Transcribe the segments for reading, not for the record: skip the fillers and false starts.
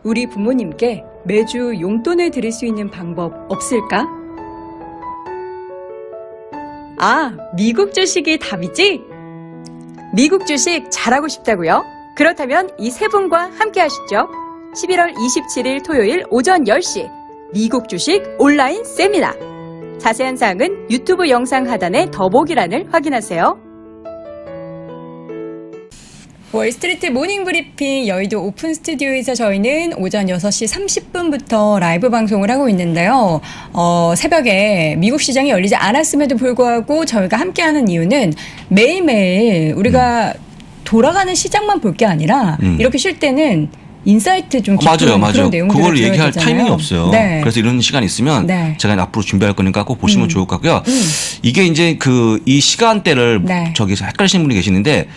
우리 부모님께 매주 용돈을 드릴 수 있는 방법 없을까? 아, 미국 주식이 답이지? 미국 주식 잘하고 싶다고요? 그렇다면 이 세 분과 함께 하시죠. 11월 27일 토요일 오전 10시 미국 주식 온라인 세미나. 자세한 사항은 유튜브 영상 하단의 더보기란을 확인하세요. 월스트리트 모닝 브리핑 여의도 오픈 스튜디오에서 저희는 오전 6시 30분부터 라이브 방송을 하고 있는데요. 새벽에 미국 시장이 열리지 않았음에도 불구하고 저희가 함께하는 이유는 매일매일 우리가 돌아가는 시장만 볼 게 아니라 이렇게 쉴 때는 인사이트 좀 깊은 그런 내용들을 그걸 얘기할 되잖아요. 타이밍이 없어요. 네. 그래서 이런 시간 있으면 네. 제가 앞으로 준비할 거니까 꼭 보시면 좋을 것 같고요. 이게 이제 이 시간대를 네. 저기서 헷갈리시는 분이 계시는데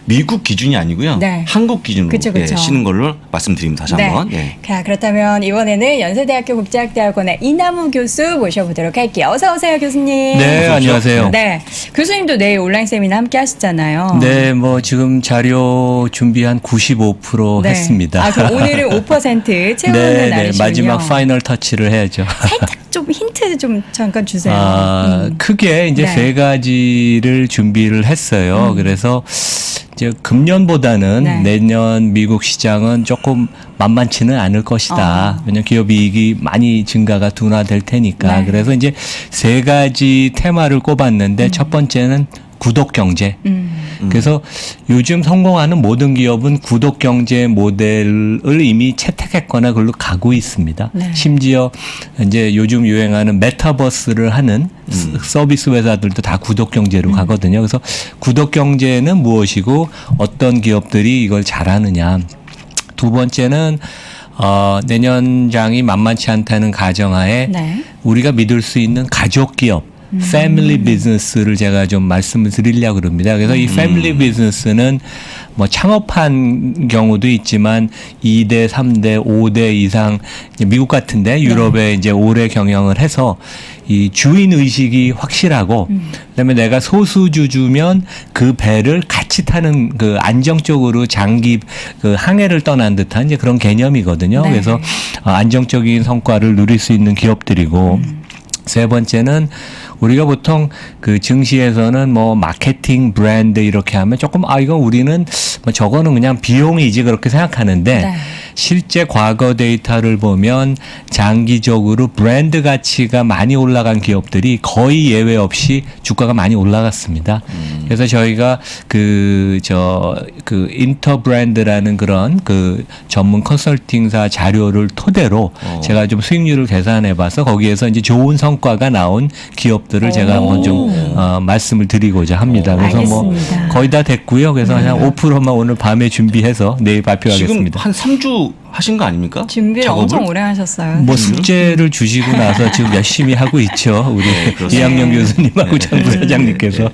미국 기준이 아니고요. 네. 한국 기준으로 그쵸. 쉬는 걸로 말씀드립니다. 다시 한번. 예. 자, 그렇다면 이번에는 연세대학교 국제학대학원의 이남우 교수 모셔보도록 할게요. 어서 오세요, 교수님. 네, 안녕하세요. 네, 교수님도 내일 온라인 세미나 함께 하시잖아요. 네, 뭐 지금 자료 준비한 95% 네. 했습니다. 아, 그럼 오늘은 5% 채우는 네, 날이시군요. 마지막 파이널 터치를 해야죠. 살짝 좀 힌트 좀 잠깐 주세요. 크게 이제 네. 세 가지를 준비를 했어요. 그래서 이제 금년보다는 네. 내년 미국 시장은 조금 만만치는 않을 것이다. 왜냐하면 기업 이익이 많이 증가가 둔화될 테니까. 네. 그래서 이제 세 가지 테마를 꼽았는데 첫 번째는 구독 경제. 그래서 요즘 성공하는 모든 기업은 구독 경제 모델을 이미 채택했거나 그걸로 가고 있습니다. 네. 심지어 이제 요즘 유행하는 메타버스를 하는 서비스 회사들도 다 구독 경제로 가거든요. 그래서 구독 경제는 무엇이고 어떤 기업들이 이걸 잘하느냐. 두 번째는 내년장이 만만치 않다는 가정하에 네. 우리가 믿을 수 있는 가족 기업 패밀리 비즈니스를 제가 좀 말씀을 드리려고 그럽니다. 그래서 이 패밀리 비즈니스는 뭐 창업한 경우도 있지만 2대, 3대, 5대 이상 미국 같은데 유럽에 이제 오래 경영을 해서 이 주인 의식이 확실하고 그다음에 내가 소수주주면 그 배를 같이 타는 그 안정적으로 장기 그 항해를 떠난 듯한 이제 그런 개념이거든요. 네. 그래서 안정적인 성과를 누릴 수 있는 기업들이고 세 번째는 우리가 보통 그 증시에서는 뭐 마케팅 브랜드 이렇게 하면 조금 이건 우리는 뭐 저거는 그냥 비용이지 그렇게 생각하는데 네. 실제 과거 데이터를 보면 장기적으로 브랜드 가치가 많이 올라간 기업들이 거의 예외 없이 주가가 많이 올라갔습니다. 그래서 저희가 그 인터 브랜드라는 그런 그 전문 컨설팅사 자료를 토대로 제가 좀 수익률을 계산해 봐서 거기에서 이제 좋은 성과가 나온 기업들을 제가 한번 좀 말씀을 드리고자 합니다. 그래서 알겠습니다. 뭐 거의 다 됐고요. 그래서 그냥 5%만 오늘 밤에 준비해서 내일 발표하겠습니다. 지금 한 3주 하신 거 아닙니까? 준비를 작업을? 엄청 오래 하셨어요. 뭐 숙제를 주시고 나서 지금 열심히 하고 있죠. 우리 그렇습니다. 이학영 교수님하고 장 부사장님께서.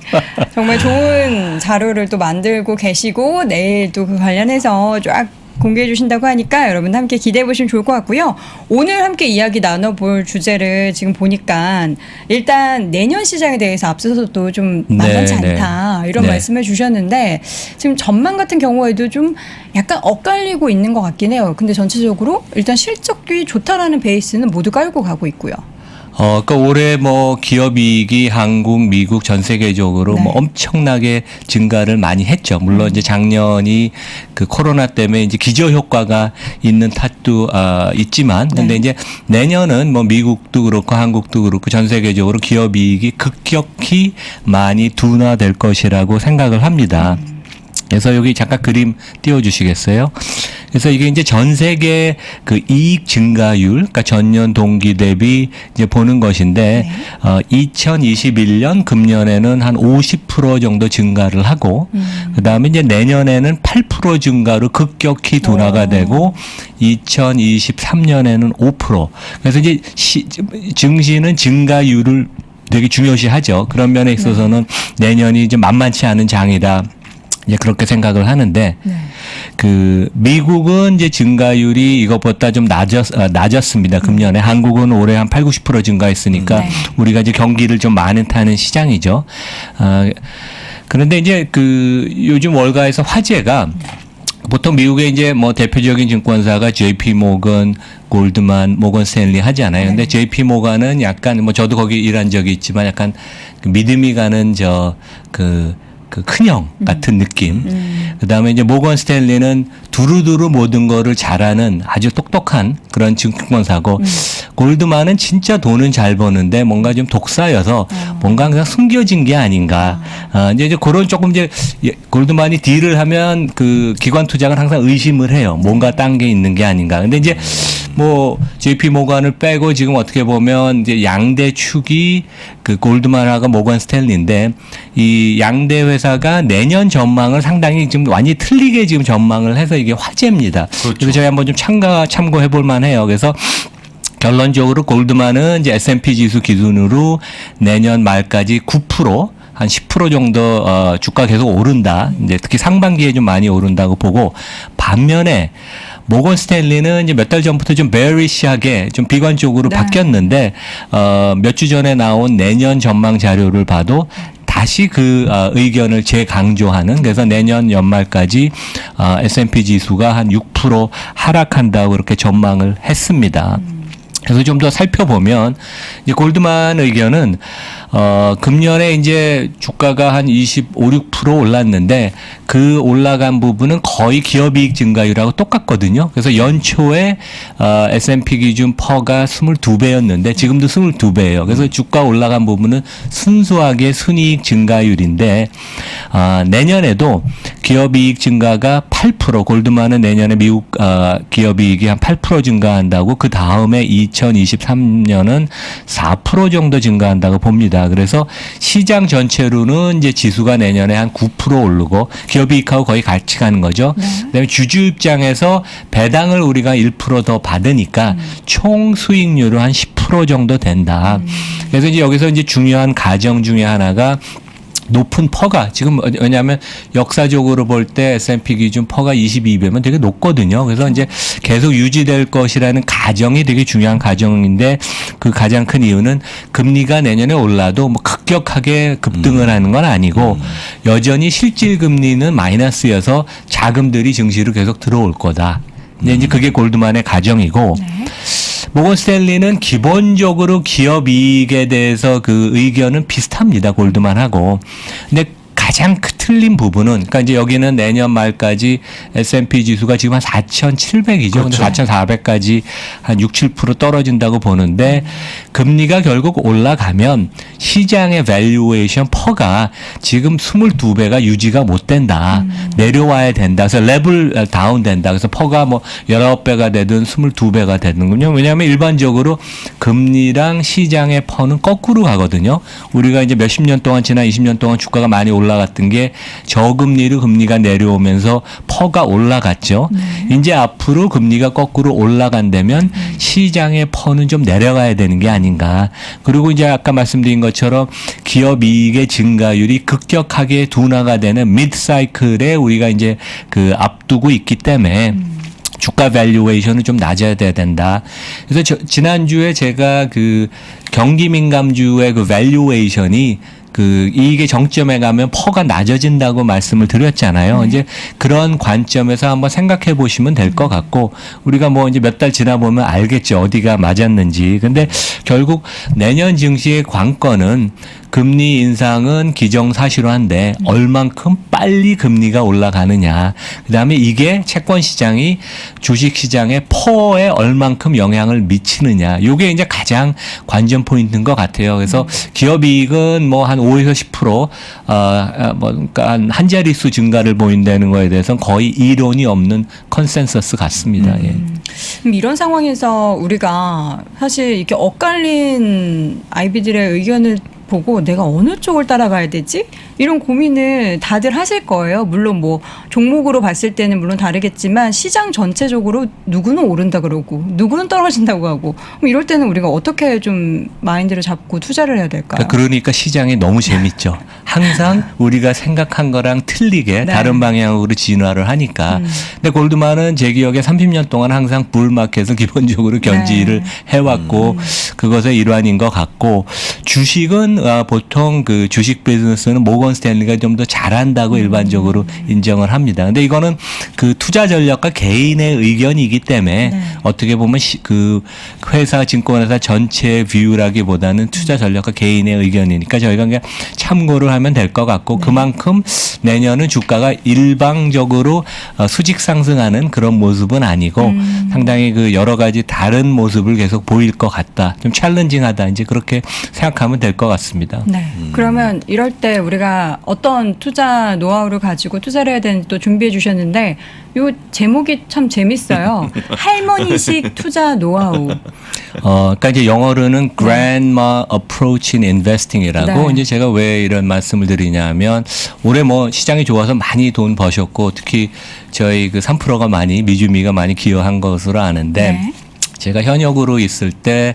정말 좋은 자료를 또 만들고 계시고 내일 또 그 관련해서 쫙 공개해 주신다고 하니까 여러분 함께 기대해 보시면 좋을 것 같고요. 오늘 함께 이야기 나눠볼 주제를 지금 보니까 일단 내년 시장에 대해서 앞서서도 좀 만만치 네, 않다 이런 네. 말씀해 주셨는데 지금 전망 같은 경우에도 좀 약간 엇갈리고 있는 것 같긴 해요. 근데 전체적으로 일단 실적이 좋다라는 베이스는 모두 깔고 가고 있고요. 그러니까 올해 뭐 기업 이익이 한국, 미국 전 세계적으로 네. 뭐 엄청나게 증가를 많이 했죠. 물론 이제 작년이 그 코로나 때문에 이제 기저 효과가 있는 탓도 있지만 근데 네. 이제 내년은 뭐 미국도 그렇고 한국도 그렇고 전 세계적으로 기업 이익이 급격히 많이 둔화될 것이라고 생각을 합니다. 그래서 여기 잠깐 그림 띄워주시겠어요? 그래서 이게 이제 전 세계 그 이익 증가율, 그러니까 전년 동기 대비 이제 보는 것인데, 2021년 금년에는 한 50% 정도 증가를 하고, 그 다음에 이제 내년에는 8% 증가로 급격히 둔화가 되고, 2023년에는 5%. 그래서 이제 증시는 증가율을 되게 중요시하죠. 그런 면에 있어서는 내년이 이제 만만치 않은 장이다. 이제 그렇게 생각을 하는데, 그 미국은 이제 증가율이 이것보다 좀 낮았습니다. 금년에 한국은 올해 한 8, 90% 증가했으니까 네. 우리가 이제 경기를 좀 많이 타는 시장이죠. 그런데 이제 그 요즘 월가에서 화제가 보통 미국의 이제 뭐 대표적인 증권사가 JP 모건, 골드만, 모건 스탠리 하잖아요. 근데 JP 모건은 약간 뭐 저도 거기 일한 적이 있지만 약간 그 믿음이 가는 그 큰형 같은 느낌. 그다음에 이제 모건 스탠리는 두루두루 모든 거를 잘하는 아주 똑똑한 그런 증권사고 골드만은 진짜 돈은 잘 버는데 뭔가 좀 독사여서 뭔가 항상 숨겨진 게 아닌가. 이제 그런 조금 이제 골드만이 딜을 하면 그 기관 투자가 항상 의심을 해요. 뭔가 딴 게 있는 게 아닌가. 근데 이제 뭐 JP 모건을 빼고 지금 어떻게 보면 이제 양대 축이 그 골드만하고 모건 스탠리인데 이 양대 회사가 내년 전망을 상당히 지금 완전히 틀리게 지금 전망을 해서 이게 화제입니다. 그렇죠. 그래서 저희 한번 좀 참고해 볼 만해요. 그래서 결론적으로 골드만은 이제 S&P 지수 기준으로 내년 말까지 9%, 한 10% 정도 주가 계속 오른다. 이제 특히 상반기에 좀 많이 오른다고 보고 반면에 모건 스탠리는 이제 몇 달 전부터 좀 베어리시하게 좀 비관적으로 바뀌었는데 몇 주 전에 나온 내년 전망 자료를 봐도 다시 그 의견을 재강조하는 그래서 내년 연말까지 S&P 지수가 한 6% 하락한다고 그렇게 전망을 했습니다. 그래서 좀 더 살펴보면 이제 골드만 의견은 금년에 이제 주가가 한 25, 6% 올랐는데 그 올라간 부분은 거의 기업이익 증가율하고 똑같거든요. 그래서 연초에 S&P 기준 퍼가 22배였는데 지금도 22배예요. 그래서 주가 올라간 부분은 순수하게 순이익 증가율인데 내년에도 기업이익 증가가 8% 골드만은 내년에 미국 기업이익이 한 8% 증가한다고 그 다음에 2023년은 4% 정도 증가한다고 봅니다. 그래서 시장 전체로는 이제 지수가 내년에 한 9% 오르고 기업이익하고 거의 같이 가는 거죠. 그다음에 주주 입장에서 배당을 우리가 1% 더 받으니까 총 수익률은 한 10% 정도 된다. 그래서 이제 여기서 이제 중요한 가정 중에 하나가 높은 퍼가 지금 왜냐하면 역사적으로 볼 때 S&P 기준 퍼가 22배면 되게 높거든요. 그래서 이제 계속 유지될 것이라는 가정이 되게 중요한 가정인데 그 가장 큰 이유는 금리가 내년에 올라도 뭐 급격하게 급등을 하는 건 아니고 여전히 실질 금리는 마이너스여서 자금들이 증시로 계속 들어올 거다. 근데 이제 그게 골드만의 가정이고 모건 스탠리는 기본적으로 기업 이익에 대해서 그 의견은 비슷합니다. 골드만하고. 근데 가장 틀린 부분은 그러니까 이제 여기는 내년 말까지 S&P 지수가 지금 한 4,700이죠. 그렇죠. 근데 4,400까지 한 6, 7% 떨어진다고 보는데 금리가 결국 올라가면 시장의 밸류에이션 퍼가 지금 22배가 유지가 못 된다. 내려와야 된다. 그래서 레벨 다운 된다. 그래서 퍼가 뭐 19배가 되든 22배가 되는군요. 왜냐하면 일반적으로 금리랑 시장의 퍼는 거꾸로 가거든요. 우리가 이제 몇십 년 동안 지난 20년 동안 주가가 많이 올라갔던 게 저금리로 금리가 내려오면서 퍼가 올라갔죠. 이제 앞으로 금리가 거꾸로 올라간다면 시장의 퍼는 좀 내려가야 되는 게 아닌가. 그리고 이제 아까 말씀드린 것처럼 기업 이익의 증가율이 급격하게 둔화가 되는 미드 사이클에 우리가 이제 그 앞두고 있기 때문에 주가 밸류에이션은 좀 낮아야 된다. 그래서 지난주에 제가 그 경기 민감주의 그 밸류에이션이 그 이익의 정점에 가면 퍼가 낮아진다고 말씀을 드렸잖아요. 이제 그런 관점에서 한번 생각해 보시면 될 것 같고 우리가 뭐 이제 몇 달 지나 보면 알겠죠. 어디가 맞았는지. 근데 결국 내년 증시의 관건은 금리 인상은 기정사실화인데 얼만큼 빨리 금리가 올라가느냐. 그다음에 이게 채권 시장이 주식 시장의 퍼에 얼만큼 영향을 미치느냐. 이게 이제 가장 관전 포인트인 것 같아요. 그래서 기업 이익은 뭐 한 5에서 10% 그러니까 한 자릿수 증가를 보인다는 거에 대해서는 거의 이론이 없는 컨센서스 같습니다. 예. 그럼 이런 상황에서 우리가 사실 이렇게 엇갈린 아이비들의 의견을 보고 내가 어느 쪽을 따라가야 되지? 이런 고민을 다들 하실 거예요. 물론 뭐 종목으로 봤을 때는 물론 다르겠지만 시장 전체적으로 누구는 오른다 그러고 누구는 떨어진다고 하고 그럼 이럴 때는 우리가 어떻게 좀 마인드를 잡고 투자를 해야 될까요? 그러니까 시장이 너무 재밌죠. 항상 우리가 생각한 거랑 틀리게 네. 다른 방향으로 진화를 하니까. 근데 골드만은 제 기억에 30년 동안 항상 불마켓은 기본적으로 견지를 해왔고 그것의 일환인 것 같고 주식은 보통 그 주식 비즈니스는 모건 스탠리가 좀 더 잘한다고 일반적으로 인정을 합니다. 근데 이거는 그 투자 전략과 개인의 의견이기 때문에 어떻게 보면 그 회사 증권회사 전체의 뷰라기보다는 투자 전략과 개인의 의견이니까 저희가 그냥 참고를 하면 될 것 같고 그만큼 내년은 주가가 일방적으로 수직 상승하는 그런 모습은 아니고 상당히 그 여러 가지 다른 모습을 계속 보일 것 같다. 좀 챌린징하다. 이제 그렇게 생각하면 될 것 같습니다. 네. 그러면 이럴 때 우리가 어떤 투자 노하우를 가지고 투자를 해야 되는지 또 준비해 주셨는데 요 제목이 참 재밌어요. 할머니식 투자 노하우. 그러니까 이제 영어로는 Grandma Approach in Investing이라고 네. 이제 제가 왜 이런 말씀을 드리냐면 올해 뭐 시장이 좋아서 많이 돈 버셨고 특히 저희 그 3%가 많이 미주미가 많이 기여한 것으로 아는데 네. 제가 현역으로 있을 때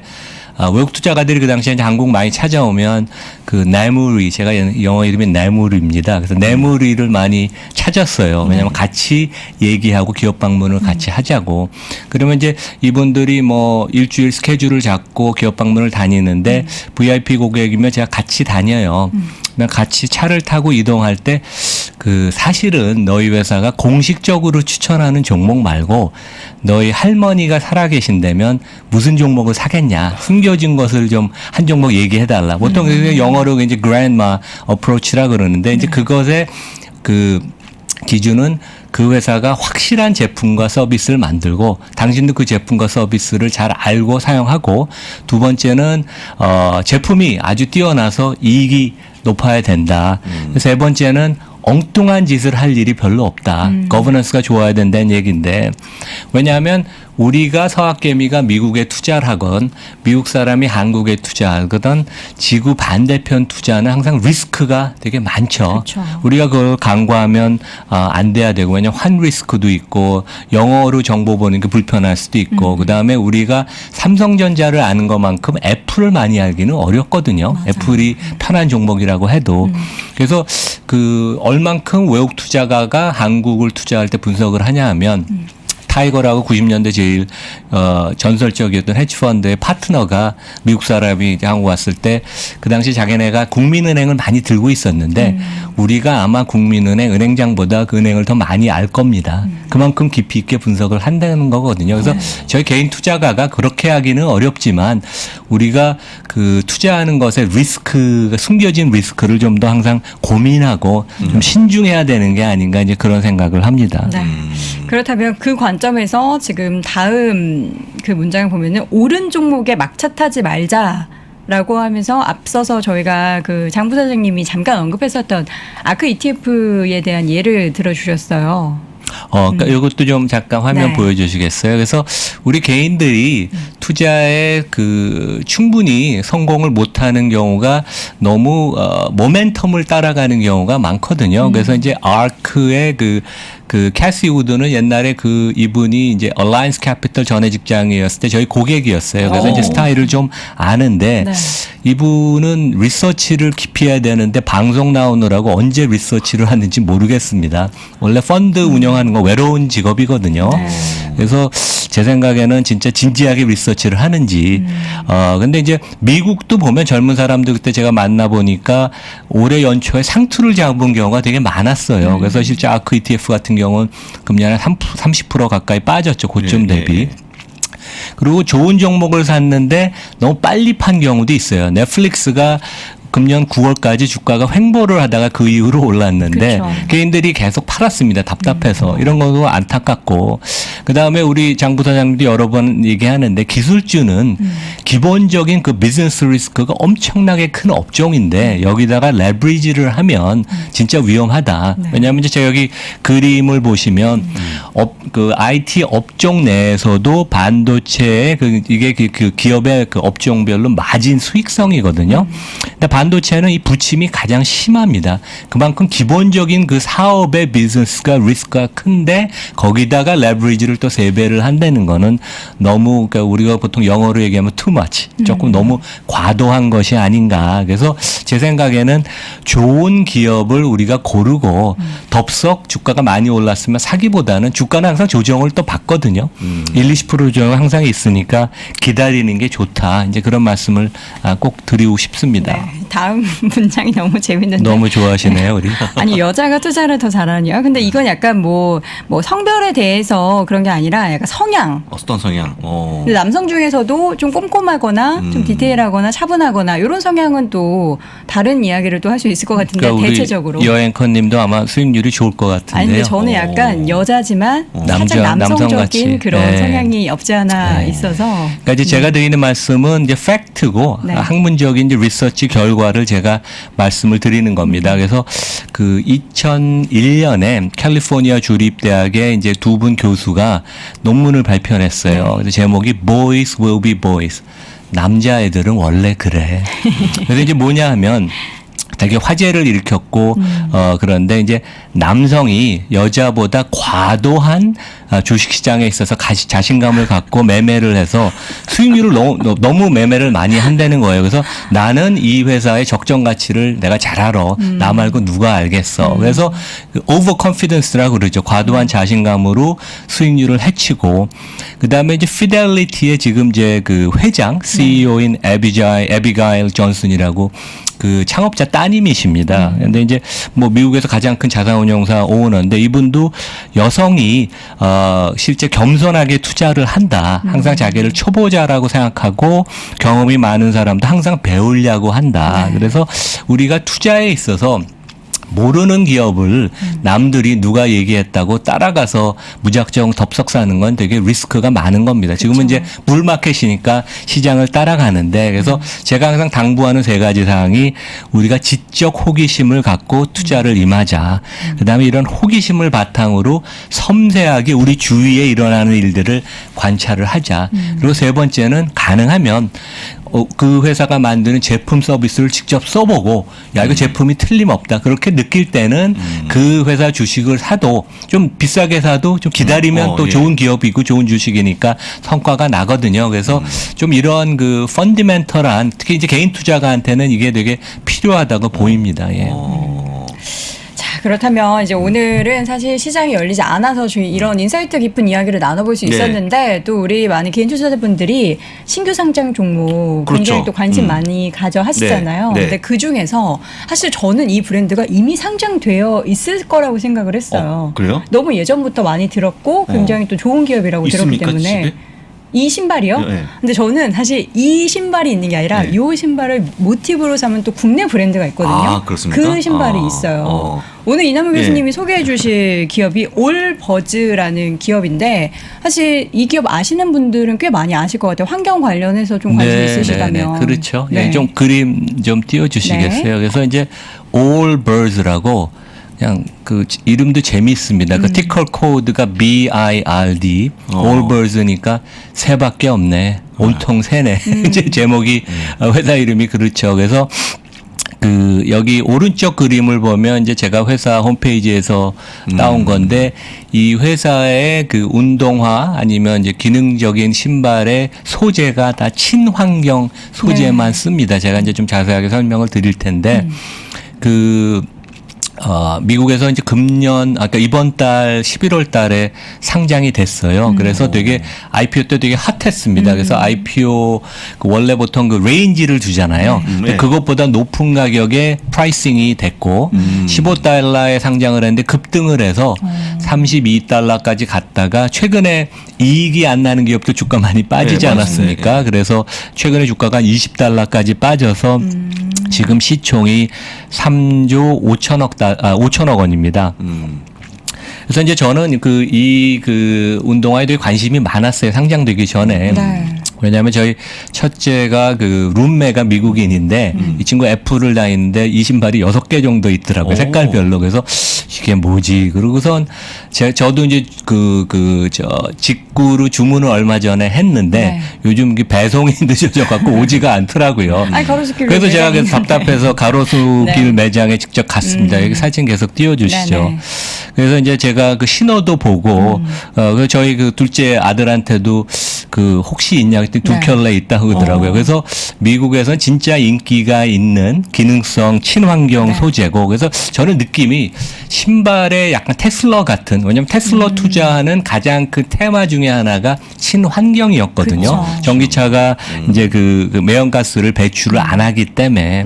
외국 투자가들이 그 당시에 이제 한국 많이 찾아오면 그 내무리 제가 영어 이름이 내무리입니다. 그래서 내무리를 많이 찾았어요. 왜냐하면 같이 얘기하고 기업 방문을 같이 하자고. 그러면 이제 이분들이 뭐 일주일 스케줄을 잡고 기업 방문을 다니는데 VIP 고객이면 제가 같이 다녀요. 그냥 같이 차를 타고 이동할 때 그 사실은 너희 회사가 공식적으로 추천하는 종목 말고 너희 할머니가 살아계신다면 무슨 종목을 사겠냐 숨겨진 것을 좀 한 종목 얘기해달라. 보통 영어로 이제 grandma approach라 그러는데 이제 그것의 그 기준은 그 회사가 확실한 제품과 서비스를 만들고 당신도 그 제품과 서비스를 잘 알고 사용하고 두 번째는 제품이 아주 뛰어나서 이익이 높아야 된다. 세 번째는 엉뚱한 짓을 할 일이 별로 없다. 거버넌스가 좋아야 된다는 얘기인데 왜냐하면 우리가 서학개미가 미국에 투자를 하건 미국 사람이 한국에 투자하거든 지구 반대편 투자는 항상 리스크가 되게 많죠. 그렇죠. 우리가 그걸 간과하면 안 돼야 되고 왜냐하면 환 리스크도 있고 영어로 정보 보는 게 불편할 수도 있고 그다음에 우리가 삼성전자를 아는 것만큼 애플을 많이 알기는 어렵거든요. 맞아요. 애플이 편한 종목이라고 해도 그래서 그 얼만큼 외국 투자가가 한국을 투자할 때 분석을 하냐 하면 타이거라고 90년대 제일 전설적이었던 헤지펀드의 파트너가 미국 사람이 이제 한국 왔을 때 그 당시 자기네가 국민은행을 많이 들고 있었는데 우리가 아마 국민은행 은행장보다 그 은행을 더 많이 알 겁니다. 그만큼 깊이 있게 분석을 한다는 거거든요. 그래서 저희 개인 투자가가 그렇게 하기는 어렵지만 우리가 그 투자하는 것에 리스크 숨겨진 리스크를 좀 더 항상 고민하고 좀 신중해야 되는 게 아닌가 이제 그런 생각을 합니다. 네. 그렇다면 그 관점에서 지금 다음 그 문장을 보면은 옳은 종목에 막차 타지 말자라고 하면서 앞서서 저희가 그 장 부사장님이 잠깐 언급했었던 아크 ETF에 대한 예를 들어주셨어요. 그러니까 이것도 좀 잠깐 화면 네. 보여주시겠어요? 그래서 우리 개인들이 투자에 그 충분히 성공을 못하는 경우가 너무 모멘텀을 따라가는 경우가 많거든요. 그래서 이제 아크의 그 캐시 우드는 옛날에 그 이분이 이제 얼라이언스 캐피털 전에 직장이었을 때 저희 고객이었어요. 그래서 이제 스타일을 좀 아는데 네. 이분은 리서치를 깊이 해야 되는데 방송 나오느라고 언제 리서치를 하는지 모르겠습니다. 원래 펀드 운영하는 거 외로운 직업이거든요. 네. 그래서 제 생각에는 진짜 진지하게 리서치를 하는지. 근데 이제 미국도 보면 젊은 사람들 그때 제가 만나보니까 올해 연초에 상투를 잡은 경우가 되게 많았어요. 그래서 실제 아크 ETF 같은 경우는 금년에 30% 가까이 빠졌죠. 고점 대비. 그리고 좋은 종목을 샀는데 너무 빨리 판 경우도 있어요. 넷플릭스가 금년 9월까지 주가가 횡보를 하다가 그 이후로 올랐는데 그렇죠. 개인들이 계속 팔았습니다. 답답해서. 이런 것도 안타깝고. 그다음에 우리 장 부사장님도 여러 번 얘기하는데 기술주는 기본적인 그 비즈니스 리스크가 엄청나게 큰 업종인데 여기다가 레버리지를 하면 진짜 위험하다. 왜냐하면 이제 제가 여기 그림을 보시면 그 IT 업종 내에서도 반도체의 이게 그 기업의 그 업종별로 마진 수익성이거든요. 근데 반도체는 이 부침이 가장 심합니다. 그만큼 기본적인 그 사업의 비즈니스가 리스크가 큰데 거기다가 레버리지를 또 3배를 한다는 거는 너무 그러니까 우리가 보통 영어로 얘기하면 too much. 조금 너무 과도한 것이 아닌가. 그래서 제 생각에는 좋은 기업을 우리가 고르고 덥석 주가가 많이 올랐으면 사기보다는 주가는 항상 조정을 또 받거든요. 1-20% 조정 항상 있으니까 기다리는 게 좋다. 이제 그런 말씀을 꼭 드리고 싶습니다. 네, 다음 문장이 너무 재밌는데. 너무 좋아하시네요, 우리. 아니 여자가 투자를 더 잘하냐? 근데 이건 약간 뭐 성별에 대해서 그런 게 아니라 약간 성향. 어떤 성향? 근데 남성 중에서도 좀 꼼꼼하거나 좀 디테일하거나 차분하거나 이런 성향은 또 다른 이야기를 또 할 수 있을 것 같은데 그러니까 우리 대체적으로. 여앵커님도 아마 수익률이 좋을 것 같은데요. 아니 근데 저는 약간 여자지만 살짝 남성적인 남성같이. 그런 네. 성향이 없지 않아 있어서. 그러니까 이제 제가 드리는 말씀은 이제 팩트고 네. 학문적인 이제 리서치 결과를 제가 말씀을 드리는 겁니다. 그래서 그 2001년에 캘리포니아 주립대학의 이제 2분 교수가 논문을 발표했어요. 그래서 제목이 Boys Will Be Boys. 남자애들은 원래 그래. 그래서 이제 뭐냐 하면 되게 화제를 일으켰고 그런데 이제 남성이 여자보다 과도한 주식시장에 있어서 자신감을 갖고 매매를 해서 수익률을 너무 매매를 많이 한다는 거예요. 그래서 나는 이 회사의 적정 가치를 내가 잘 알아. 나 말고 누가 알겠어. 그래서 overconfidence라고 그러죠. 과도한 자신감으로 수익률을 해치고 그다음에 이제 피델리티의 지금 이제 그 회장 CEO인 에비가일 존슨이라고 그 창업자 따님이십니다. 근데 이제 뭐 미국에서 가장 큰 자산운용사 오너인데 이분도 여성이 실제 겸손하게 투자를 한다. 항상 자기를 초보자라고 생각하고 경험이 많은 사람도 항상 배우려고 한다. 그래서 우리가 투자에 있어서 모르는 기업을 남들이 누가 얘기했다고 따라가서 무작정 덥석 사는 건 되게 리스크가 많은 겁니다. 지금은 이제 불마켓이니까 시장을 따라가는데 그래서 제가 항상 당부하는 3가지 사항이 우리가 지적 호기심을 갖고 투자를 임하자. 그다음에 이런 호기심을 바탕으로 섬세하게 우리 주위에 일어나는 일들을 관찰을 하자. 그리고 3번째는 가능하면 그 회사가 만드는 제품 서비스를 직접 써보고 야 이거 제품이 틀림없다 그렇게 느낄 때는 그 회사 주식을 사도 좀 비싸게 사도 좀 기다리면 또 예. 좋은 기업이고 좋은 주식이니까 성과가 나거든요. 그래서 좀 이런 그 펀디멘털한 특히 이제 개인 투자가한테는 이게 되게 필요하다고 보입니다. 예. 자, 그렇다면 이제 오늘은 사실 시장이 열리지 않아서 저희 이런 인사이트 깊은 이야기를 나눠볼 수 네. 있었는데 또 우리 많은 개인 투자자분들이 신규 상장 종목 그렇죠. 굉장히 또 관심 많이 가져 하시잖아요. 네. 네. 근데 그 중에서 사실 저는 이 브랜드가 이미 상장되어 있을 거라고 생각을 했어요. 그래요? 너무 예전부터 많이 들었고 굉장히 또 좋은 기업이라고 들었기 있습니까, 때문에. 집에? 이 신발이요? 네. 근데 저는 사실 이 신발이 있는 게 아니라 네. 이 신발을 모티브로 삼은 또 국내 브랜드가 있거든요. 아, 그렇습니까? 그 신발이 있어요. 오늘 이남우 교수님이 소개해 주실 기업이 올버즈라는 기업인데 사실 이 기업 아시는 분들은 꽤 많이 아실 것 같아요. 환경 관련해서 좀 관심 있으시다면. 그렇죠. 네. 예, 좀 그림 좀 띄워주시겠어요? 네. 그래서 이제 All Birds라고 그냥 그 이름도 재미있습니다. 그 티컬 코드가 BIRD, All Birds니까 새밖에 없네. 온통 새네. 이제 제목이 회사 이름이 그렇죠. 그래서 그 여기 오른쪽 그림을 보면 이제 제가 회사 홈페이지에서 따온 건데 이 회사의 그 운동화 아니면 이제 기능적인 신발의 소재가 다 친환경 소재만 씁니다. 제가 이제 좀 자세하게 설명을 드릴 텐데 미국에서 이제 그러니까 이번 달 11월 달에 상장이 됐어요. 그래서 되게 IPO 때 되게 핫했습니다. 그래서 IPO 원래 보통 그 레인지를 주잖아요. 네. 그것보다 높은 가격에 프라이싱이 됐고 15달러에 상장을 했는데 급등을 해서 32달러까지 갔다가 최근에 이익이 안 나는 기업도 주가 많이 빠지지 네, 않았습니까? 맞습니다. 그래서 최근에 주가가 20달러까지 빠져서 지금 시총이 3조 5천억 원입니다. 그래서 이제 저는 그 운동화에 되게 관심이 많았어요. 상장되기 전에. 네. 왜냐하면 저희 첫째가 그 룸메가 미국인인데 이 친구 애플을 다니는데 이 신발이 6개 정도 있더라고요. 오. 색깔별로. 그래서 이게 뭐지? 그러고선 저도 이제 직구로 주문을 얼마 전에 했는데 네. 요즘 이게 배송이 늦어져 갖고 오지가 않더라고요. 아니, 가로수길 그래서 제가 매장이 그래서 있는데. 답답해서 가로수길 네. 매장에 직접 갔습니다. 여기 사진 계속 띄워주시죠. 네네. 그래서 이제 제가 그 신어도 보고 그 저희 그 둘째 아들한테도 그 혹시 있냐 그랬더니 두 네. 켤레 있다고 그러더라고요. 그래서 미국에서는 진짜 인기가 있는 기능성 친환경 네. 소재고 그래서 저는 느낌이 신발에 약간 테슬라 같은 왜냐면 테슬라 투자하는 가장 그 테마 중에 하나가 친환경이었거든요. 그쵸. 전기차가 이제 그 매연가스를 배출을 안 하기 때문에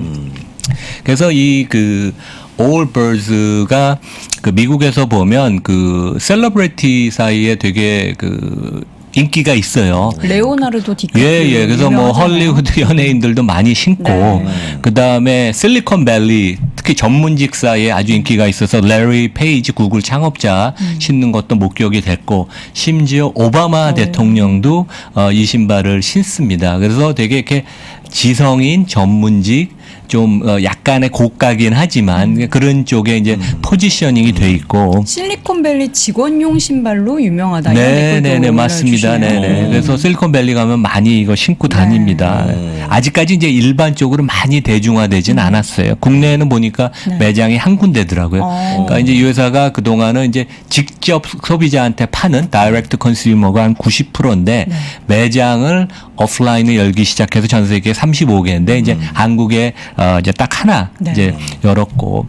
그래서 이 그 Allbirds가 그 미국에서 보면 그 셀러브리티 사이에 되게 그 인기가 있어요. 레오나르도 디카프리오. 예. 그래서 뭐 유명하잖아요. 헐리우드 연예인들도 많이 신고, 네. 그 다음에 실리콘밸리, 특히 전문직 사이에 아주 인기가 있어서 레리 페이지 구글 창업자 신는 것도 목격이 됐고, 심지어 오바마 대통령도 이 신발을 신습니다. 그래서 되게 이렇게 지성인 전문직, 좀 약간의 고가긴 하지만 그런 쪽에 이제 포지셔닝이 돼 있고. 실리콘밸리 직원용 신발로 유명하다. 이런 댓글도 네네네 맞습니다. 올려주시네요. 네네. 그래서 실리콘밸리 가면 많이 이거 신고 다닙니다. 아직까지 이제 일반적으로 많이 대중화되진 않았어요. 국내에는 보니까 네. 매장이 한 군데더라고요. 그러니까 이제 이 회사가 그 동안은 이제 직접 소비자한테 파는 다이렉트 컨슈머가 한 90%인데 매장을 오프라인을 열기 시작해서 전 세계 35개인데 이제 한국에 이제 딱 하나 네. 이제 열었고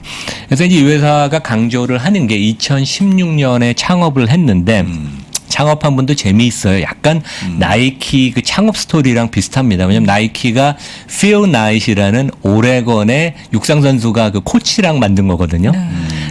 그래서 이제 이 회사가 강조를 하는 게 2016년에 창업을 했는데 창업한 분도 재미있어요. 약간 나이키 그 창업 스토리랑 비슷합니다. 왜냐면 나이키가 Phil Knight이라는 오레곤의 육상 선수가 그 코치랑 만든 거거든요.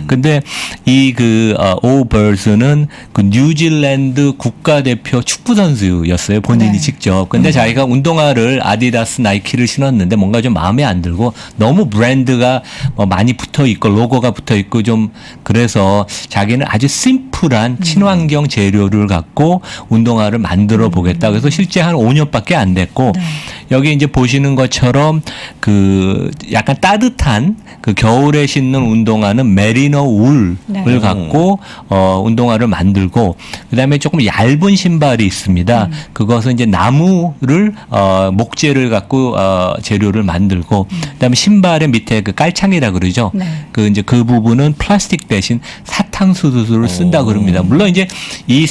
근데 이 그 Allbirds는 그 뉴질랜드 국가대표 축구 선수였어요. 본인이 네. 직접. 근데 자기가 운동화를 아디다스 나이키를 신었는데 뭔가 좀 마음에 안 들고 너무 브랜드가 많이 붙어 있고 로고가 붙어 있고 좀 그래서 자기는 아주 심플한 친환경 재료를 갖고 운동화를 만들어 보겠다. 그래서 실제 한 5년밖에 안 됐고 여기 이제 보시는 것처럼 그 약간 따뜻한 그 겨울에 신는 운동화는 메리노 울을 네. 갖고 운동화를 만들고 그다음에 조금 얇은 신발이 있습니다. 그것은 이제 나무를 목재를 갖고 재료를 만들고 그다음에 신발의 밑에 그 깔창이라 그러죠. 네. 그 이제 그 부분은 플라스틱 대신 사탕수수를 쓴다 그럽니다. 물론 이제 이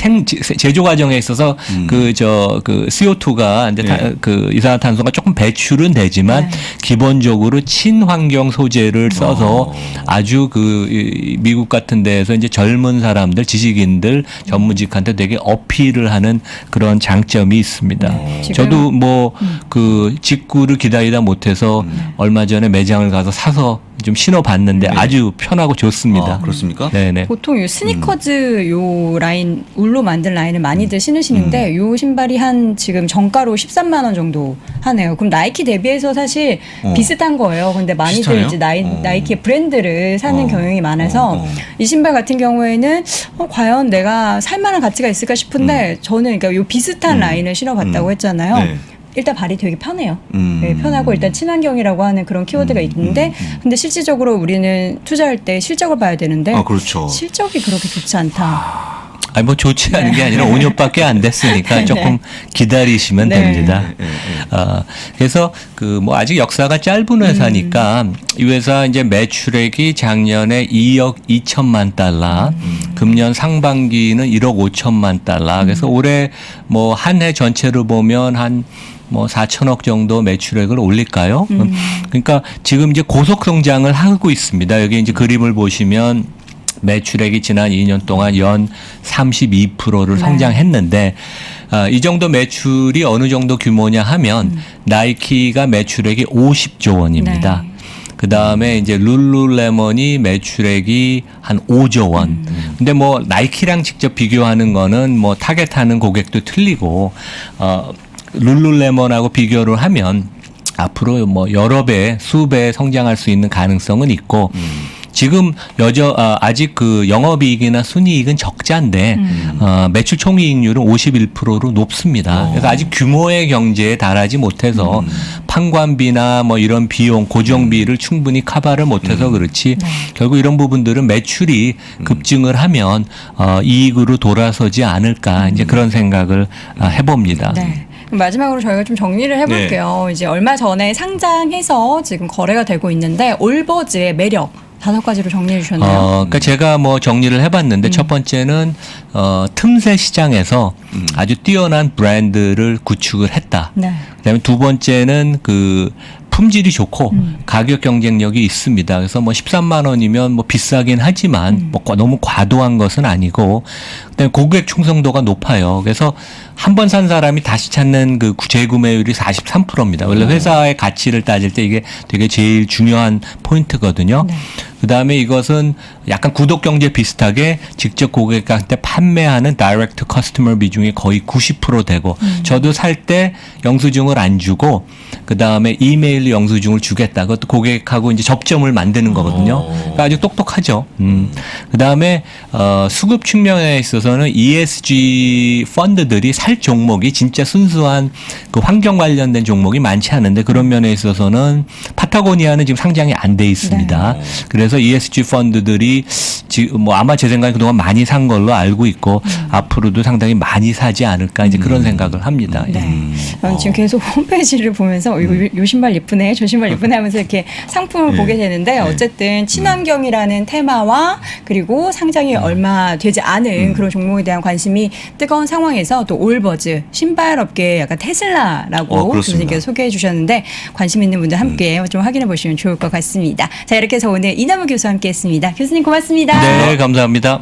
제조 과정에 있어서 그 CO2가 이제 그 이산화탄소가 조금 배출은 되지만 기본적으로 친환경 소재를 써서 아주 그 미국 같은 데에서 이제 젊은 사람들, 지식인들, 전문직한테 되게 어필을 하는 그런 장점이 있습니다. 저도 뭐 그 직구를 기다리다 못해서 얼마 전에 매장을 가서 사서 좀 신어봤는데 아주 편하고 좋습니다. 아, 그렇습니까? 네네. 보통 요 스니커즈 요 라인 울로 만든 라인을 많이들 신으시는데 요 신발이 한 지금 정가로 13만 원 정도 하네요. 그럼 나이키 대비해서 사실 비슷한 거예요. 근데 많이들 비슷하네요? 이제 나이키의 브랜드를 사는 경향이 많아서 이 신발 같은 경우에는 과연 내가 살 만한 가치가 있을까 싶은데 저는 그러니까 요 비슷한 라인을 신어봤다고 했잖아요. 네. 일단 발이 되게 편해요. 네, 편하고 일단 친환경이라고 하는 그런 키워드가 있는데 근데 실질적으로 우리는 투자할 때 실적을 봐야 되는데 아, 그렇죠. 실적이 그렇게 좋지 않다. 아니 뭐 좋지 않은 게 아니라 5년밖에 안 됐으니까 네. 조금 기다리시면 네. 됩니다. 그래서 그 뭐 아직 역사가 짧은 회사니까 이 회사 이제 매출액이 작년에 2억 2천만 달러, 금년 상반기는 1억 5천만 달러. 그래서 올해 뭐 한 해 전체로 보면 한 뭐 4천억 정도 매출액을 올릴까요? 그러니까 지금 이제 고속 성장을 하고 있습니다. 여기 이제 그림을 보시면 매출액이 지난 2년 동안 연 32%를 성장했는데 이 정도 매출이 어느 정도 규모냐 하면 나이키가 매출액이 50조 원입니다. 네. 그 다음에 이제 룰루레몬이 매출액이 한 5조 원. 근데 뭐 나이키랑 직접 비교하는 거는 뭐 타겟하는 고객도 틀리고 룰루레몬하고 비교를 하면 앞으로 뭐 여러 배, 수배 성장할 수 있는 가능성은 있고 지금 아직 그 영업이익이나 순이익은 적자인데 매출 총이익률은 51%로 높습니다. 그래서 아직 규모의 경제에 달하지 못해서 판관비나 뭐 이런 비용 고정비를 충분히 커버를 못해서 그렇지 결국 이런 부분들은 매출이 급증을 하면 이익으로 돌아서지 않을까 이제 그런 생각을 해봅니다. 네. 그럼 마지막으로 저희가 좀 정리를 해볼게요. 이제 얼마 전에 상장해서 지금 거래가 되고 있는데 올버즈의 매력 5가지로 정리해 주셨네요. 그러니까 제가 뭐 정리를 해봤는데 첫 번째는 틈새 시장에서 아주 뛰어난 브랜드를 구축을 했다. 네. 그다음에 두 번째는 그 품질이 좋고 가격 경쟁력이 있습니다. 그래서 뭐 13만 원이면 뭐 비싸긴 하지만 뭐 너무 과도한 것은 아니고 그다음에 고객 충성도가 높아요. 그래서 한 번 산 사람이 다시 찾는 그 재구매율이 43%입니다. 원래 회사의 가치를 따질 때 이게 되게 제일 중요한 포인트거든요. 네. 그다음에 이것은 약간 구독 경제 비슷하게 직접 고객한테 판매하는 다이렉트 커스터머 비중이 거의 90% 되고 저도 살 때 영수증을 안 주고 그다음에 이메일로 영수증을 주겠다. 그것도 고객하고 이제 접점을 만드는 거거든요. 그러니까 아주 똑똑하죠. 그다음에 수급 측면에 있어서는 ESG 펀드들이 살 종목이 진짜 순수한 그 환경 관련된 종목이 많지 않은데 그런 면에 있어서는 파타고니아는 지금 상장이 안 돼 있습니다. 네. 그래서 ESG 펀드들이 지금 뭐 아마 제 생각에 그동안 많이 산 걸로 알고 있고 앞으로도 상당히 많이 사지 않을까 이제 그런 생각을 합니다. 예. 네. 지금 계속 홈페이지를 보면서 요 신발 예쁘네, 저 신발 예쁘네 하면서 이렇게 상품을 보게 되는데 어쨌든 친환경이라는 테마와 그리고 상장이 얼마 되지 않은 그런 종목에 대한 관심이 뜨거운 상황에서 또 올버즈 신발 업계 약간 테슬라라고 그렇습니다. 교수님께서 소개해 주셨는데 관심 있는 분들 함께 좀 확인해 보시면 좋을 것 같습니다. 자, 이렇게 해서 오늘 이남우 교수와 함께했습니다. 교수님 고맙습니다. 네, 감사합니다.